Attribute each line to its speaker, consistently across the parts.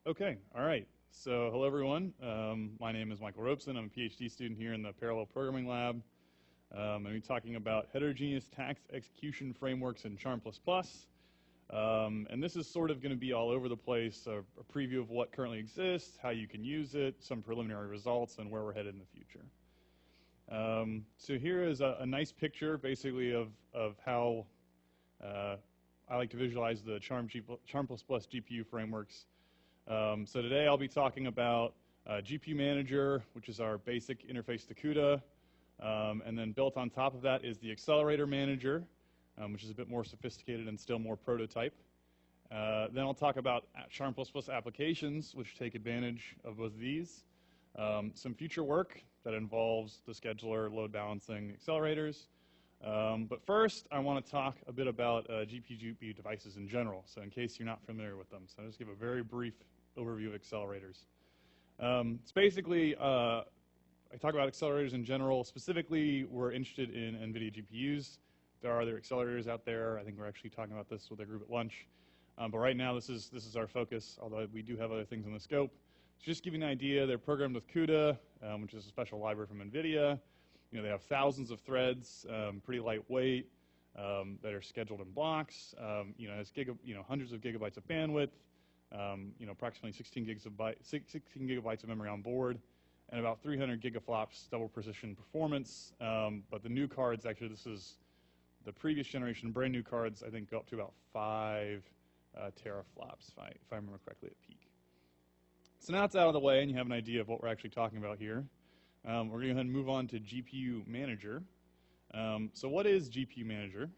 Speaker 1: Okay, all right. So hello everyone. My name is Michael Robson. I'm a PhD student here in the Parallel Programming Lab. I'm going to be talking about heterogeneous task execution frameworks in Charm++. And this is sort of going to be all over the place, a preview of what currently exists, how you can use it, some preliminary results, and where we're headed in the future. So here is a nice picture, basically, of how I like to visualize the Charm++ GPU frameworks. So today I'll be talking about GPU Manager, which is our basic interface to CUDA, and then built on top of that is the Accelerator Manager, which is a bit more sophisticated and still more prototype. Then I'll talk about Charm++ applications, which take advantage of both of these. Some future work that involves the scheduler, load balancing, accelerators. But first, I want to talk a bit about GPU devices in general, so in case you're not familiar with them. So I'll just give a very brief overview of accelerators. It's basically, I talk about accelerators in general. Specifically, we're interested in NVIDIA GPUs. There are other accelerators out there. I think we're actually talking about this with a group at lunch. But right now, this is our focus, although we do have other things in the scope. So just to give you an idea, they're programmed with CUDA, which is a special library from NVIDIA. You know, they have thousands of threads, pretty lightweight, that are scheduled in blocks. You know, it has hundreds of gigabytes of bandwidth. You know, approximately 16 gigabytes of memory on board, and about 300 gigaflops double precision performance. But the new cards, actually, this is the previous generation, brand new cards, I think go up to about 5 teraflops, if I remember correctly, at peak. So now it's out of the way, and you have an idea of what we're actually talking about here. We're going to go ahead and move on to GPU Manager. So what is GPU Manager?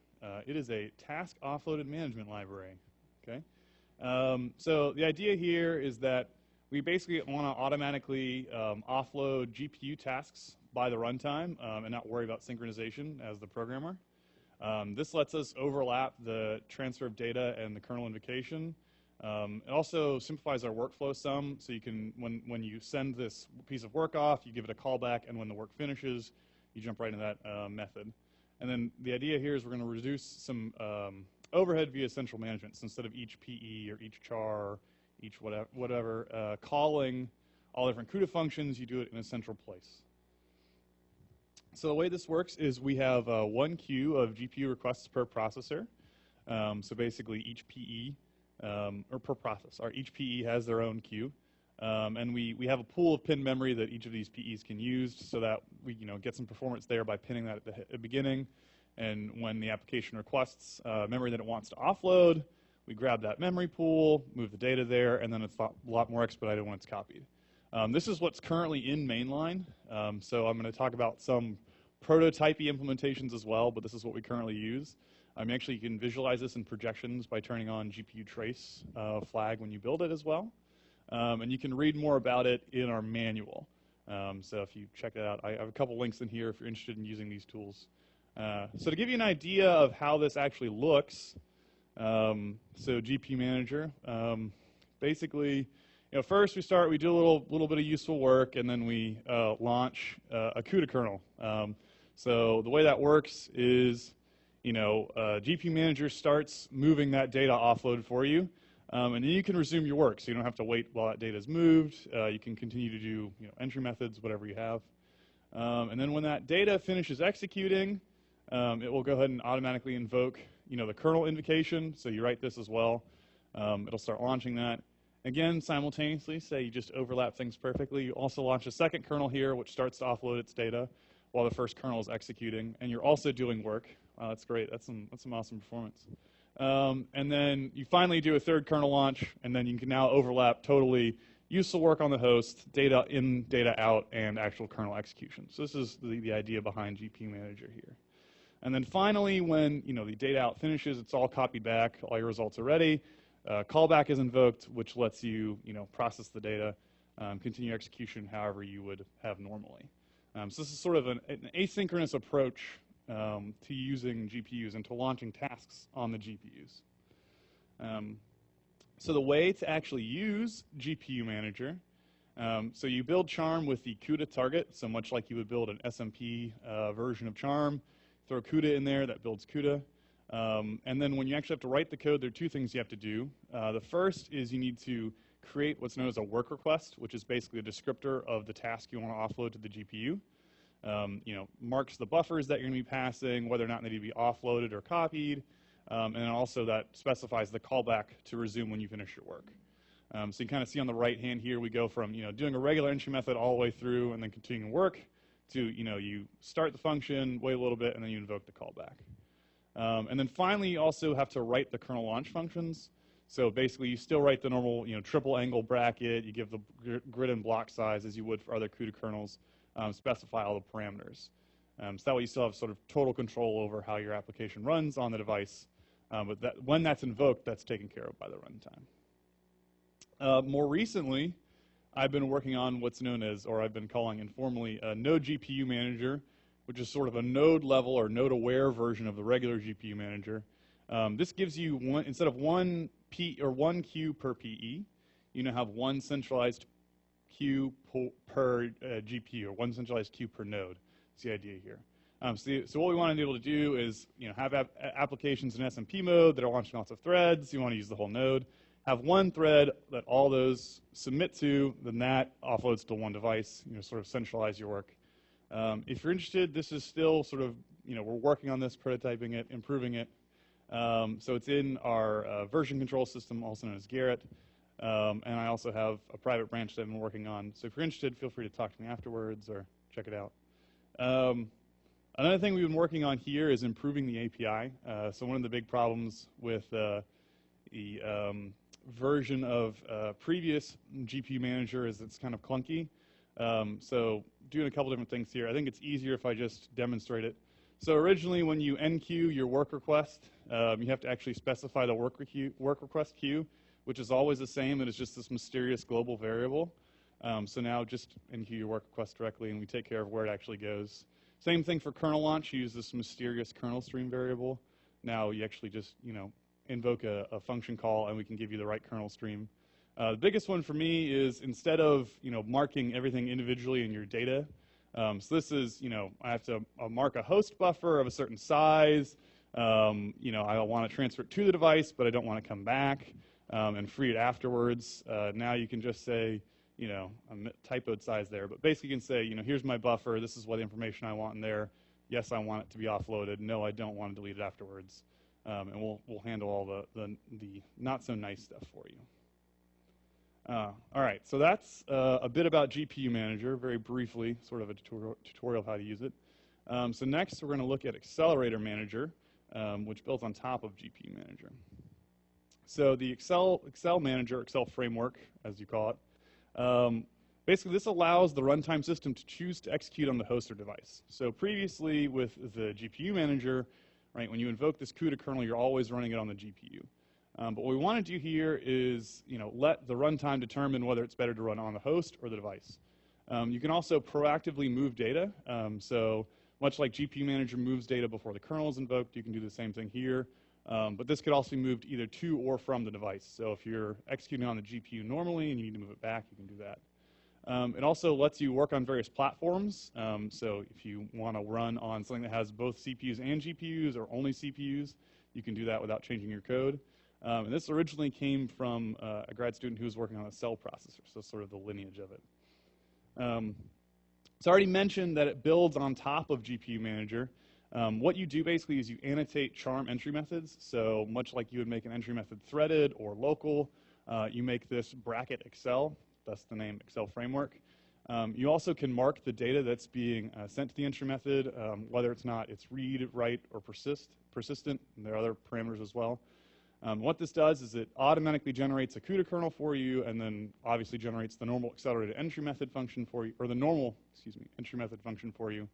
Speaker 1: It is a task offloaded management library. Okay. So the idea here is that we basically want to automatically offload GPU tasks by the runtime and not worry about synchronization as the programmer. This lets us overlap the transfer of data and the kernel invocation. It also simplifies our workflow some, so you can, when you send this piece of work off, you give it a callback, and when the work finishes, you jump right into that method. And then the idea here is we're going to reduce some overhead via central management. So instead of each PE or each char, each whatever calling all different CUDA functions, you do it in a central place. So the way this works is we have one queue of GPU requests per processor. So basically each PE, or per process, each PE has their own queue. And we have a pool of pin memory that each of these PEs can use so that we get some performance there by pinning that at the beginning. And when the application requests memory that it wants to offload, we grab that memory pool, move the data there, and then it's a lot more expedited when it's copied. This is what's currently in mainline. So I'm going to talk about some prototypey implementations as well, but this is what we currently use. Actually, you can visualize this in projections by turning on GPU trace flag when you build it as well. And you can read more about it in our manual. So if you check that out, I have a couple links in here if you're interested in using these tools. So to give you an idea of how this actually looks, so GPU Manager, basically, first we do a little bit of useful work, and then we launch a CUDA kernel. So the way that works is, GPU Manager starts moving that data offload for you, and then you can resume your work. So you don't have to wait while that data is moved. You can continue to do entry methods, whatever you have. And then when that data finishes executing, it will go ahead and automatically invoke the kernel invocation. So you write this as well. It'll start launching that. Again, simultaneously, say you just overlap things perfectly. You also launch a second kernel here, which starts to offload its data while the first kernel is executing, and you're also doing work. Wow, that's great. That's some awesome performance. And then you finally do a third kernel launch, and then you can now overlap totally useful work on the host, data in, data out, and actual kernel execution. So this is the idea behind GPU Manager here. And then finally, when the data out finishes, it's all copied back. All your results are ready. Callback is invoked, which lets you process the data, continue execution however you would have normally. So this is sort of an asynchronous approach to using GPUs and to launching tasks on the GPUs. So the way to actually use GPU Manager, so you build Charm with the CUDA target, so much like you would build an SMP version of Charm, throw CUDA in there, that builds CUDA. And then when you actually have to write the code, there are two things you have to do. The first is you need to create what's known as a work request, which is basically a descriptor of the task you want to offload to the GPU. Marks the buffers that you're going to be passing, whether or not they need to be offloaded or copied, and then also that specifies the callback to resume when you finish your work. So you kind of see on the right hand here, we go from doing a regular entry method all the way through and then continuing work to you start the function, wait a little bit, and then you invoke the callback. And then finally, you also have to write the kernel launch functions. So basically, you still write the normal triple angle bracket. You give the grid and block size as you would for other CUDA kernels. Specify all the parameters. So that way you still have sort of total control over how your application runs on the device. But when that's invoked, that's taken care of by the runtime. More recently, I've been working on what's known as, or I've been calling informally, a Node GPU Manager, which is sort of a node level or node aware version of the regular GPU Manager. This gives you instead of one queue per PE, you now have one centralized queue per GPU, or one centralized queue per node. That's the idea here. So what we want to be able to do is have applications in SMP mode that are launching lots of threads. You want to use the whole node. Have one thread that all those submit to, then that offloads to one device, sort of centralize your work. If you're interested, this is still sort of, we're working on this, prototyping it, improving it. So it's in our version control system, also known as Garrett. And I also have a private branch that I've been working on. So if you're interested, feel free to talk to me afterwards or check it out. Another thing we've been working on here is improving the API. So one of the big problems with the version of previous GPU Manager is it's kind of clunky. So doing a couple different things here. I think it's easier if I just demonstrate it. So originally, when you enqueue your work request, you have to actually specify the work request queue, which is always the same. It is just this mysterious global variable. So now just enqueue your work request directly, and we take care of where it actually goes. Same thing for kernel launch. You use this mysterious kernel stream variable. Now you actually just invoke a function call, and we can give you the right kernel stream. The biggest one for me is instead of marking everything individually in your data. So this is I have to mark a host buffer of a certain size. I want to transfer it to the device, but I don't want to come back and free it afterwards. Now you can just say a typoed size there, but basically you can say here's my buffer. This is what information I want in there. Yes, I want it to be offloaded. No, I don't want to delete it afterwards. And we'll handle all the not so nice stuff for you. All right, so that's a bit about GPU Manager, very briefly, sort of a tutorial of how to use it. So next, we're going to look at Accelerator Manager, which builds on top of GPU Manager. So the Excel Manager, Excel framework, as you call it, basically this allows the runtime system to choose to execute on the host or device. So previously with the GPU Manager, right, when you invoke this CUDA kernel, you're always running it on the GPU. But what we want to do here is, let the runtime determine whether it's better to run on the host or the device. You can also proactively move data. So much like GPU Manager moves data before the kernel is invoked, you can do the same thing here. But this could also be moved either to or from the device. So if you're executing on the GPU normally and you need to move it back, you can do that. It also lets you work on various platforms. So if you want to run on something that has both CPUs and GPUs or only CPUs, you can do that without changing your code. And this originally came from a grad student who was working on a cell processor, so sort of the lineage of it. So I already mentioned that it builds on top of GPU Manager. What you do basically is you annotate charm entry methods. So much like you would make an entry method threaded or local, you make this bracket Excel. That's the name Excel framework. You also can mark the data that's being sent to the entry method, whether it's read, write, or persistent. And there are other parameters as well. What this does is it automatically generates a CUDA kernel for you, and then obviously generates the normal accelerated entry method function for you, or the normal, entry method function for you.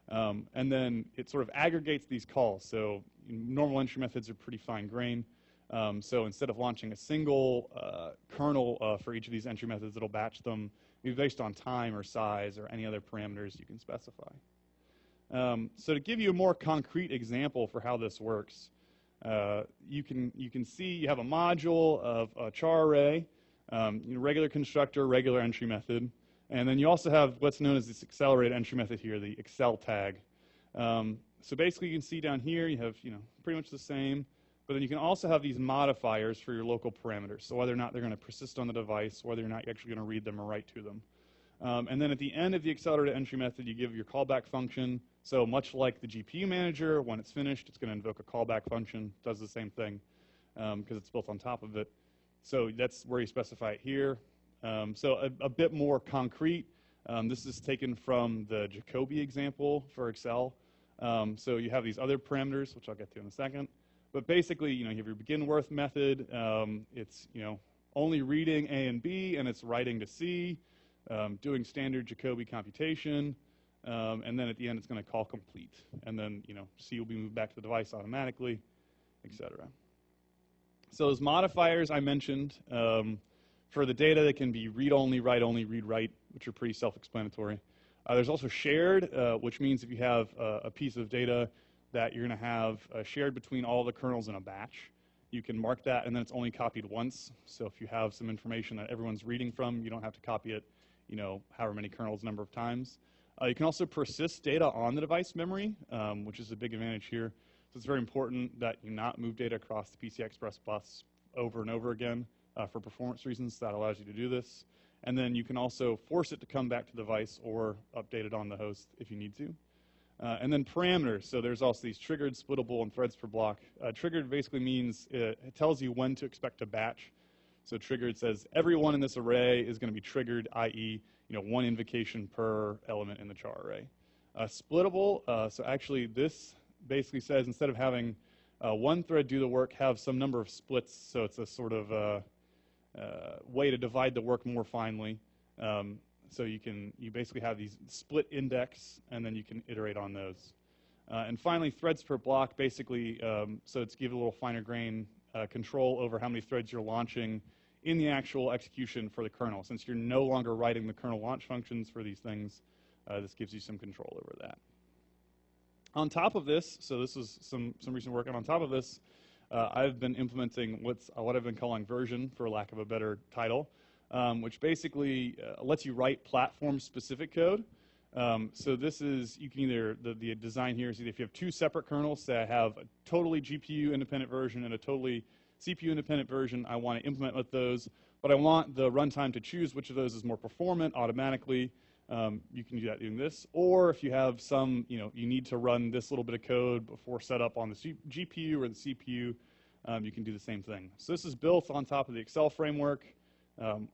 Speaker 1: And then it sort of aggregates these calls. So normal entry methods are pretty fine grained. So instead of launching a single kernel for each of these entry methods, it'll batch them based on time or size or any other parameters you can specify. So to give you a more concrete example for how this works, you can see you have a module of a char array, regular constructor, regular entry method, and then you also have what's known as this accelerated entry method here, the Excel tag. So basically, you can see down here you have pretty much the same. But then you can also have these modifiers for your local parameters, so whether or not they're going to persist on the device, whether or not you're actually going to read them or write to them. And then at the end of the accelerator entry method, you give your callback function. So much like the GPU manager, when it's finished, it's going to invoke a callback function. Does the same thing because it's built on top of it. So that's where you specify it here. So a bit more concrete. This is taken from the Jacobi example for Excel. So you have these other parameters, which I'll get to in a second. But basically, you have your begin worth method. It's only reading A and B, and it's writing to C, doing standard Jacobi computation, and then at the end it's going to call complete, and then C will be moved back to the device automatically, etc. So those modifiers I mentioned for the data that can be read only, write only, read write, which are pretty self-explanatory. There's also shared, which means if you have a piece of data that you're going to have shared between all the kernels in a batch, you can mark that, and then it's only copied once. So if you have some information that everyone's reading from, you don't have to copy it, however many kernels number of times. You can also persist data on the device memory, which is a big advantage here. So it's very important that you not move data across the PCI Express bus over and over again for performance reasons. That allows you to do this. And then you can also force it to come back to the device or update it on the host if you need to. And then parameters. So there's also these triggered, splittable, and threads per block. Triggered basically means it tells you when to expect a batch. So triggered says everyone in this array is going to be triggered, i.e., one invocation per element in the char array. Splittable. So actually, this basically says instead of having one thread do the work, have some number of splits. So it's a sort of way to divide the work more finely. So you basically have these split index, and then you can iterate on those. And finally, threads per block, basically, so it's give a little finer grain control over how many threads you're launching in the actual execution for the kernel. Since you're no longer writing the kernel launch functions for these things, this gives you some control over that. On top of this, so this is some recent work, and on top of this, I've been implementing what I've been calling version, for lack of a better title, which basically lets you write platform-specific code. So this is, you can either, the design here is either if you have two separate kernels, say I have a totally GPU-independent version and a totally CPU-independent version, I want to implement with those, but I want the runtime to choose which of those is more performant automatically. You can do that doing this. Or if you have some, you need to run this little bit of code before setup on the GPU or the CPU, you can do the same thing. So this is built on top of the Excel framework.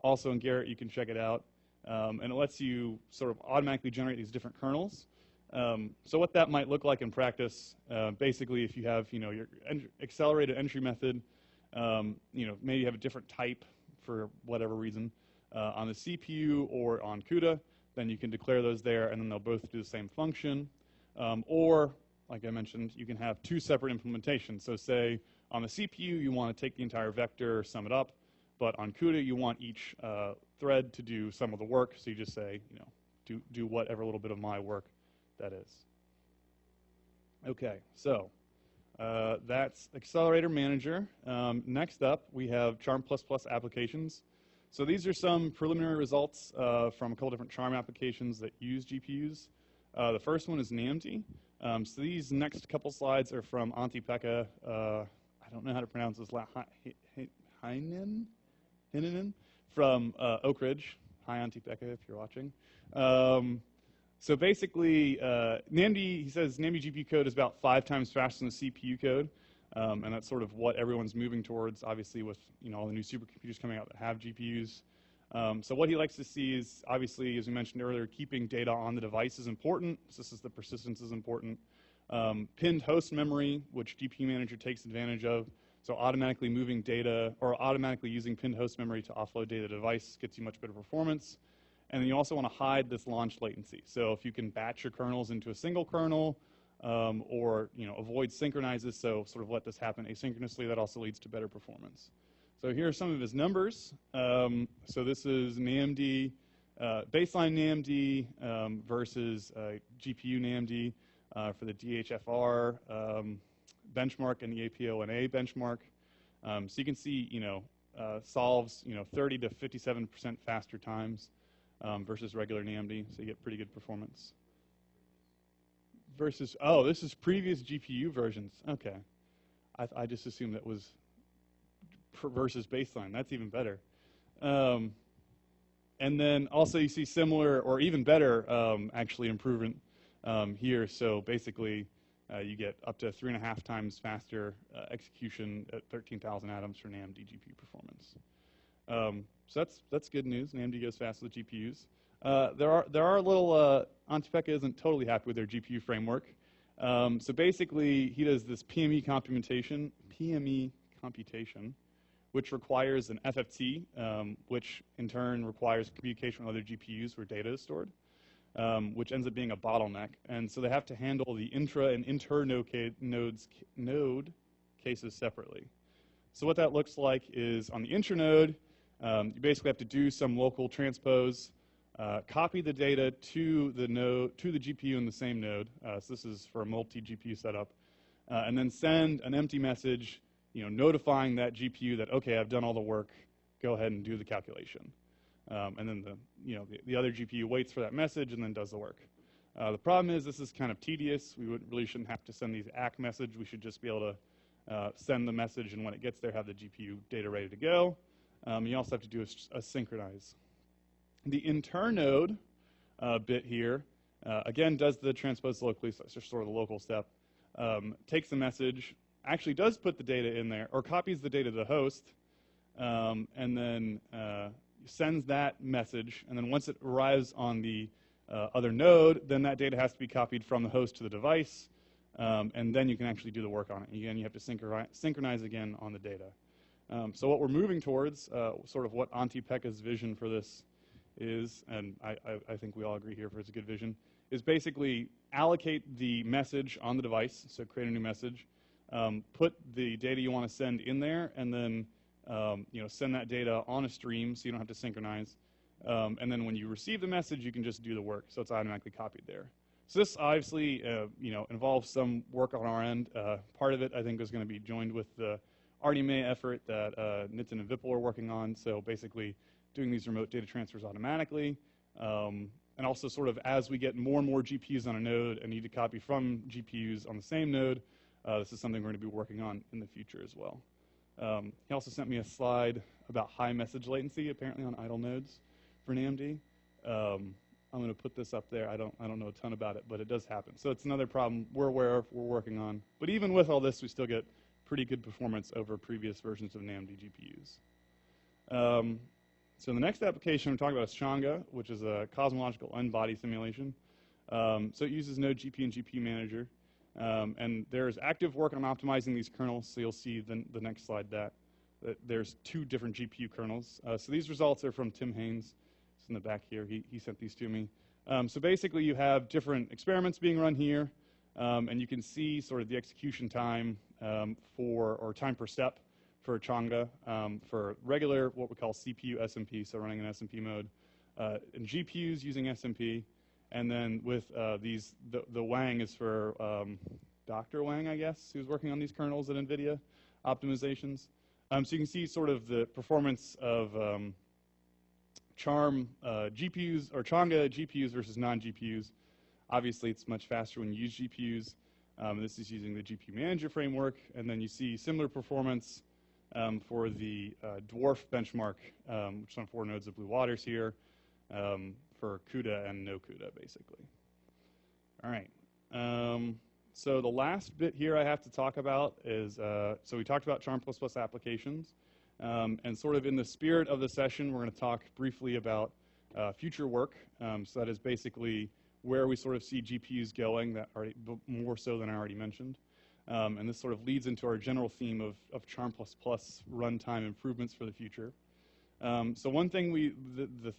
Speaker 1: Also in Garrett, you can check it out. And it lets you sort of automatically generate these different kernels. So what that might look like in practice, basically if you have, your accelerated entry method, maybe you have a different type for whatever reason on the CPU or on CUDA, then you can declare those there, and then they'll both do the same function. Or, like I mentioned, you can have two separate implementations. So say on the CPU, you want to take the entire vector, sum it up, but on CUDA, you want each thread to do some of the work, so you just say, do whatever little bit of my work that is. Okay, so that's Accelerator Manager. Next up, we have Charm++ applications. So these are some preliminary results from a couple different Charm applications that use GPUs. The first one is NAMD. So these next couple slides are from Antti-Pekka. I don't know how to pronounce this last. Heinonen from Oak Ridge. Hi, Antti-Pekka, if you're watching. So basically, NAMD, he says NAMD GPU code is about 5 times faster than the CPU code. And that's sort of what everyone's moving towards, obviously, with all the new supercomputers coming out that have GPUs. So what he likes to see is, obviously, as we mentioned earlier, keeping data on the device is important. So this is the persistence is important. Pinned host memory, which GPU Manager takes advantage of. So automatically moving data, or automatically using pinned host memory to offload data to the device gets you much better performance. And then you also want to hide this launch latency. So if you can batch your kernels into a single kernel, or avoid synchronizes, so sort of let this happen asynchronously, that also leads to better performance. So here are some of his numbers. So this is NAMD, baseline NAMD versus GPU NAMD for the DHFR benchmark and the APO&A benchmark. So you can see, solves 30 to 57% faster times versus regular NAMD, so you get pretty good performance. Versus, oh, this is previous GPU versions. Okay. I just assumed that was versus baseline. That's even better. And then also you see similar or even better actually improvement here. So basically you get up to 3.5 times faster execution at 13,000 atoms for NAMD GPU performance. So that's good news. NAMD goes fast with GPUs. There are little Antipeka isn't totally happy with their GPU framework. So basically he does this PME computation, which requires an FFT, which in turn requires communication with other GPUs where data is stored, which ends up being a bottleneck. And so they have to handle the intra and inter-node cases separately. So what that looks like is on the intranode, you basically have to do some local transpose, copy the data to the node, to the GPU in the same node. So this is for a multi-GPU setup, and then send an empty message, notifying that GPU that, okay, I've done all the work, go ahead and do the calculation. And then the other GPU waits for that message and then does the work. The problem is this is kind of tedious. We really shouldn't have to send these ACK message. We should just be able to send the message, and when it gets there, have the GPU data ready to go. You also have to do a synchronize. The internode bit here, again, does the transpose locally, so it's just sort of the local step. Takes the message, actually does put the data in there, or copies the data to the host, and then sends that message, and then once it arrives on the other node, then that data has to be copied from the host to the device, and then you can actually do the work on it. Again, you have to synchronize again on the data. So what we're moving towards, sort of what Antipeka's vision for this is, and I think we all agree here for it's a good vision, is basically allocate the message on the device, so create a new message, put the data you want to send in there, and then send that data on a stream so you don't have to synchronize. And then when you receive the message, you can just do the work, so it's automatically copied there. So this obviously involves some work on our end. Part of it, I think, is going to be joined with the RDMA effort that Nitin and Vipul are working on, so basically doing these remote data transfers automatically. And also sort of as we get more and more GPUs on a node and need to copy from GPUs on the same node, this is something we're going to be working on in the future as well. He also sent me a slide about high message latency, apparently on idle nodes for NAMD. I'm going to put this up there. I don't know a ton about it, but it does happen. So it's another problem we're aware of, we're working on. But even with all this, we still get pretty good performance over previous versions of NAMD GPUs. So the next application I'm talking about is Changa, which is a cosmological unbody simulation. So it uses Node GP and GPU Manager. And there's active work on optimizing these kernels. So you'll see the next slide that there's 2 different GPU kernels. So these results are from Tim Haynes. It's in the back here. He sent these to me. So basically you have different experiments being run here. And you can see sort of the execution time or time per step for Changa for regular, what we call CPU SMP, so running in SMP mode, and GPUs using SMP. And then with the Wang is for Dr. Wang, I guess, who's working on these kernels at NVIDIA optimizations. So you can see sort of the performance of Charm GPUs, or Changa GPUs versus non-GPUs. Obviously, it's much faster when you use GPUs. This is using the GPU Manager framework. And then you see similar performance for the dwarf benchmark, which is on 4 nodes of Blue Waters here, for CUDA and no CUDA, basically. All right. So the last bit here I have to talk about is, so we talked about Charm++ applications. And sort of in the spirit of the session, we're going to talk briefly about future work. So that is basically where we sort of see GPUs going, that more so than I already mentioned. And this sort of leads into our general theme of Charm++ runtime improvements for the future. So one thing the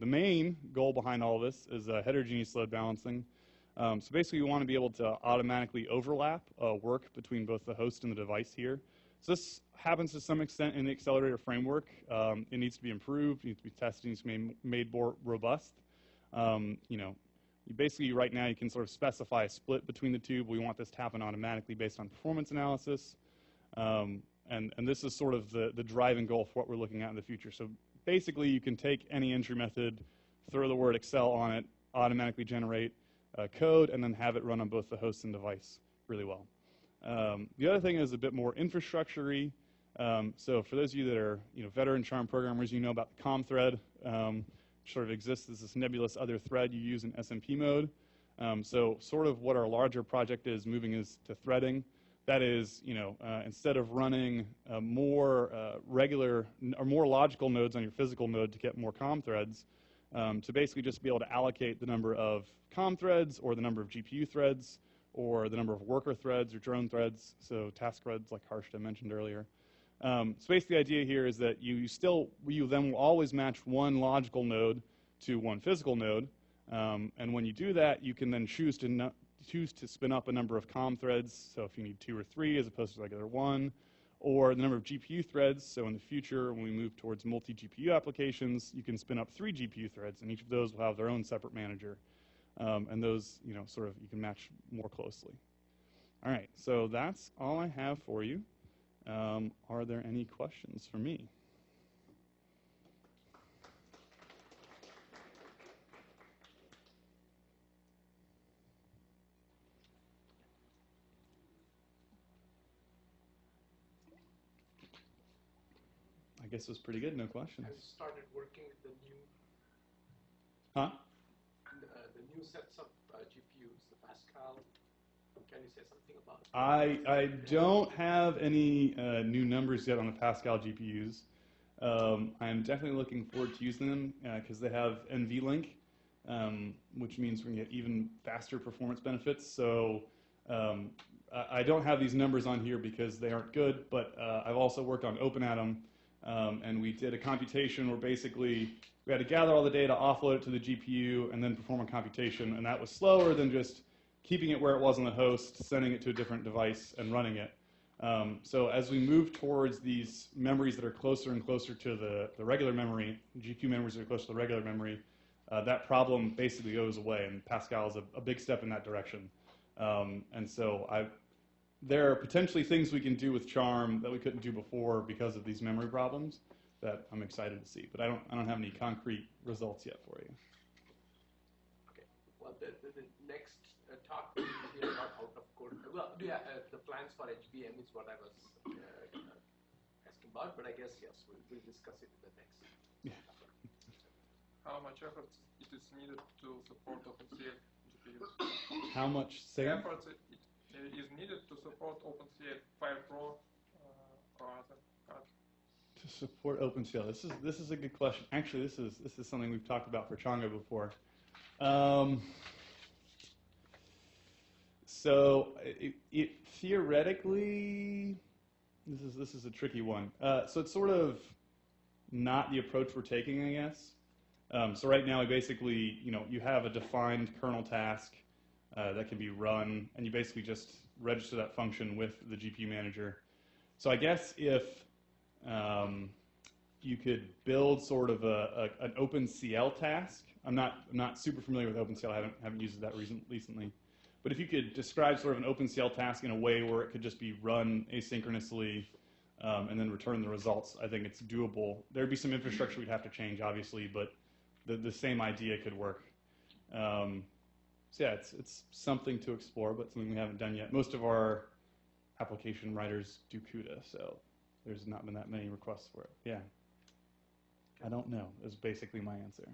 Speaker 1: main goal behind all of this is heterogeneous load balancing. So basically we want to be able to automatically overlap work between both the host and the device here. So this happens to some extent in the Accelerator framework. It needs to be improved, it needs to be tested, it needs to be made more robust. Basically right now you can sort of specify a split between the two, but we want this to happen automatically based on performance analysis. And this is sort of the driving goal for what we're looking at in the future. So basically you can take any entry method, throw the word Excel on it, automatically generate code, and then have it run on both the host and device really well. The other thing is a bit more infrastructure-y. So for those of you that are veteran Charm programmers, you know about the COM thread, which sort of exists as this nebulous other thread you use in SMP mode. So sort of what our larger project is moving is to threading. That is, instead of running more regular or more logical nodes on your physical node to get more COM threads, to basically just be able to allocate the number of COM threads or the number of GPU threads or the number of worker threads or drone threads, so task threads like Harshita mentioned earlier. So basically the idea here is that you then will always match one logical node to one physical node, and when you do that, you can then choose to spin up a number of COM threads, so if you need 2 or 3 as opposed to regular 1, or the number of GPU threads, so in the future when we move towards multi-GPU applications, you can spin up 3 GPU threads, and each of those will have their own separate manager. And those, sort of you can match more closely. All right, so that's all I have for you. Are there any questions for me? I guess it was pretty good, no questions.
Speaker 2: I started working with the new the new sets of GPUs, the Pascal. Can you say something about it?
Speaker 1: I don't have any new numbers yet on the Pascal GPUs. I'm definitely looking forward to using them because they have NVLink, which means we're going to get even faster performance benefits. So I don't have these numbers on here because they aren't good, but I've also worked on OpenAtom, and we did a computation where basically we had to gather all the data, offload it to the GPU, and then perform a computation, and that was slower than just keeping it where it was on the host, sending it to a different device, and running it. So as we move towards these memories that are closer and closer to the regular memory, GPU memories that are closer to the regular memory, that problem basically goes away, and Pascal is a big step in that direction. And so there are potentially things we can do with Charm that we couldn't do before because of these memory problems that I'm excited to see. But I don't have any concrete results yet for you.
Speaker 2: Okay. Well, the next talk will be about out of code. Well, yeah, the plans for HBM is what I was asking about. But I guess yes, we'll discuss it in the next.
Speaker 1: Yeah.
Speaker 3: How much effort it is needed to support OpenCL GPUs?
Speaker 1: How much
Speaker 3: effort is needed to support OpenCL 5 Pro or other cards?
Speaker 1: To support OpenCL, this is a good question. Actually, this is something we've talked about for Chongo before. So it theoretically, this is a tricky one. So it's sort of not the approach we're taking, I guess. So right now, we basically, you have a defined kernel task that can be run, and you basically just register that function with the GPU manager. So I guess if you could build sort of an OpenCL task. I'm not super familiar with OpenCL. I haven't used that recently. But if you could describe sort of an OpenCL task in a way where it could just be run asynchronously and then return the results, I think it's doable. There'd be some infrastructure we'd have to change, obviously, but the same idea could work. So yeah, it's something to explore, but something we haven't done yet. Most of our application writers do CUDA, so there's not been that many requests for it. Yeah. I don't know is basically my answer.